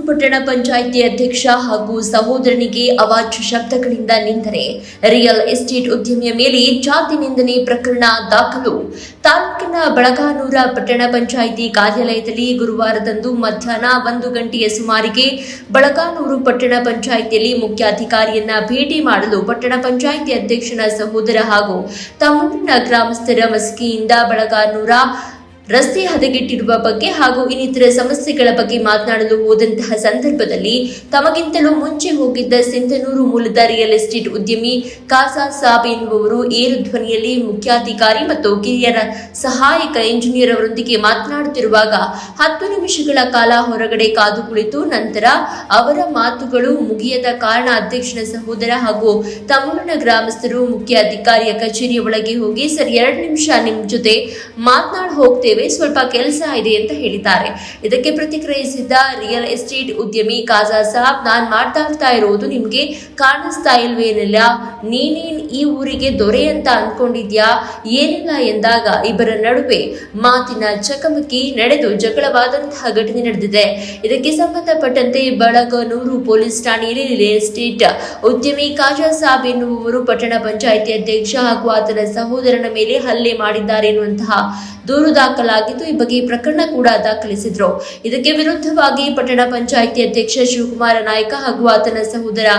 ಪಟ್ಟಣ ಪಂಚಾಯಿತಿ ಅಧ್ಯಕ್ಷ ಹಾಗೂ ಸಹೋದರನಿಗೆ ಅವಾಚ್ಯ ಶಬ್ದಗಳಿಂದ ನಿಂದನೆ. ರಿಯಲ್ ಎಸ್ಟೇಟ್ ಉದ್ಯಮಿಯ ಮೇಲೆ ಜಾತಿ ನಿಂದನೆ ಪ್ರಕರಣ ದಾಖಲು. ತಾಲೂಕಿನ ಬಳಗಾನೂರ ಪಟ್ಟಣ ಪಂಚಾಯಿತಿ ಕಾರ್ಯಾಲಯದಲ್ಲಿ ಗುರುವಾರದಂದು ಮಧ್ಯಾಹ್ನ 1 ಗಂಟೆಯ ಸುಮಾರಿಗೆ ಬಳಗಾನೂರು ಪಟ್ಟಣ ಪಂಚಾಯಿತಿಯಲ್ಲಿ ಮುಖ್ಯಾಧಿಕಾರಿಯನ್ನ ಭೇಟಿ ಮಾಡಲು ಪಟ್ಟಣ ಪಂಚಾಯಿತಿ ಅಧ್ಯಕ್ಷನ ಸಹೋದರ ಹಾಗೂ ತಮ್ಮೂರಿನ ಗ್ರಾಮಸ್ಥರ ಮಸ್ಕಿಯಿಂದ ಬಳಗಾನೂರ ರಸ್ತೆ ಹದಗೆಟ್ಟಿರುವ ಬಗ್ಗೆ ಹಾಗೂ ಇನ್ನಿತರ ಸಮಸ್ಯೆಗಳ ಬಗ್ಗೆ ಮಾತನಾಡಲು ಹೋದಂತಹ ಸಂದರ್ಭದಲ್ಲಿ ತಮಗಿಂತಲೂ ಮುಂಚೆ ಹೋಗಿದ್ದ ಸಿಂಧನೂರು ಮೂಲದ ರಿಯಲ್ ಎಸ್ಟೇಟ್ ಉದ್ಯಮಿ ಕಾಸಾ ಸಾಬ್ ಎನ್ನುವವರು ಏರು ಧ್ವನಿಯಲ್ಲಿ ಮುಖ್ಯಾಧಿಕಾರಿ ಮತ್ತು ಕಿರಿಯರ ಸಹಾಯಕ ಇಂಜಿನಿಯರ್ ಅವರೊಂದಿಗೆ ಮಾತನಾಡುತ್ತಿರುವಾಗ 10 ನಿಮಿಷಗಳ ಕಾಲ ಹೊರಗಡೆ ಕಾದು ಕುಳಿತು ನಂತರ ಅವರ ಮಾತುಗಳು ಮುಗಿಯದ ಕಾರಣ ಅಧ್ಯಕ್ಷನ ಸಹೋದರ ಹಾಗೂ ತಮ್ಮೂರಿನ ಗ್ರಾಮಸ್ಥರು ಮುಖ್ಯ ಅಧಿಕಾರಿಯ ಕಚೇರಿಯ ಒಳಗೆ ಹೋಗಿ ಸರ್ 2 ನಿಮಿಷ ನಿಮ್ಮ ಜೊತೆ ಮಾತನಾಡಿ ಹೋಗ್ತೇವೆ, ಸ್ವಲ್ಪ ಕೆಲಸ ಇದೆ ಅಂತ ಹೇಳಿದ್ದಾರೆ. ಇದಕ್ಕೆ ಪ್ರತಿಕ್ರಿಯಿಸಿದ ರಿಯಲ್ ಎಸ್ಟೇಟ್ ಉದ್ಯಮಿ ಕಾಜಾ ಸಾಬ್, ನಾನ್ ಮಾತಾಡ್ತಾ ಇರೋದು ನಿಮ್ಗೆ ಕಾಣಿಸ್ತಾ ಇಲ್ವೇನಿಲ್ಲ, ನೀನೇನ್ ಈ ಊರಿಗೆ ದೊರೆ ಅಂತ ಅನ್ಕೊಂಡಿದ್ಯಾ, ಏನಿಲ್ಲ ಎಂದಾಗ ಇಬ್ಬರ ನಡುವೆ ಮಾತಿನ ಚಕಮಕಿ ನಡೆದು ಜಗಳವಾದಂತಹ ಘಟನೆ ನಡೆದಿದೆ. ಇದಕ್ಕೆ ಸಂಬಂಧಪಟ್ಟಂತೆ ಬಳಗನೂರು ಪೊಲೀಸ್ ಠಾಣೆಯಲ್ಲಿ ರಿಯಲ್ ಎಸ್ಟೇಟ್ ಉದ್ಯಮಿ ಕಾಜಾ ಸಾಬ್ ಎನ್ನುವವರು ಪಟ್ಟಣ ಪಂಚಾಯಿತಿ ಅಧ್ಯಕ್ಷ ಹಾಗೂ ಆತನ ಸಹೋದರನ ಮೇಲೆ ಹಲ್ಲೆ ಮಾಡಿದ್ದಾರೆ ಎನ್ನುವಂತಹ ದೂರು ದಾಖಲಾಗಿದ್ದು ಈ ಬಗ್ಗೆ ಪ್ರಕರಣ ಕೂಡ ದಾಖಲಿಸಿದ್ರು. ಇದಕ್ಕೆ ವಿರುದ್ಧವಾಗಿ ಪಟ್ಟಣ ಪಂಚಾಯಿತಿ ಅಧ್ಯಕ್ಷ ಶಿವಕುಮಾರ ನಾಯ್ಕ ಹಾಗೂ ಆತನ ಸಹೋದರ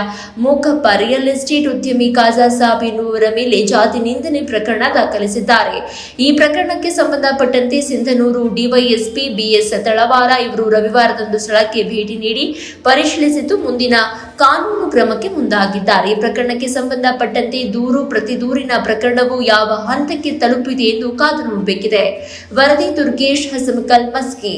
ಮೋಕಪ್ಪ ರಿಯಲ್ ಎಸ್ಟೇಟ್ ಉದ್ಯಮಿ ಕಾಜಾ ಸಾಬ್ ಎನ್ನುವರ ಮೇಲೆ ಜಾತಿ ನಿಂದನೆ ಪ್ರಕರಣ ದಾಖಲಿಸಿದ್ದಾರೆ. ಈ ಪ್ರಕರಣಕ್ಕೆ ಸಂಬಂಧಪಟ್ಟಂತೆ ಸಿಂಧನೂರು ಡಿವೈಎಸ್ಪಿ ಬಿಎಸ್ ತಳವಾರ ಇವರು ರವಿವಾರದಂದು ಸ್ಥಳಕ್ಕೆ ಭೇಟಿ ನೀಡಿ ಪರಿಶೀಲಿಸಿದ್ದು ಮುಂದಿನ ಕಾನೂನು ಕ್ರಮಕ್ಕೆ ಮುಂದಾಗಿದ್ದಾರೆ. ಈ ಪ್ರಕರಣಕ್ಕೆ ಸಂಬಂಧಪಟ್ಟಂತೆ ದೂರು ಪ್ರತಿ ದೂರಿನ ಪ್ರಕರಣವು ಯಾವ ಹಂತಕ್ಕೆ ತಲುಪಿದೆ ಎಂದು ಕಾದು ನೋಡಬೇಕಿದೆ. ವರದಿ ದುರ್ಗೇಶ್ ಹಸಮಕಲ್ ಮಸ್ಕಿ.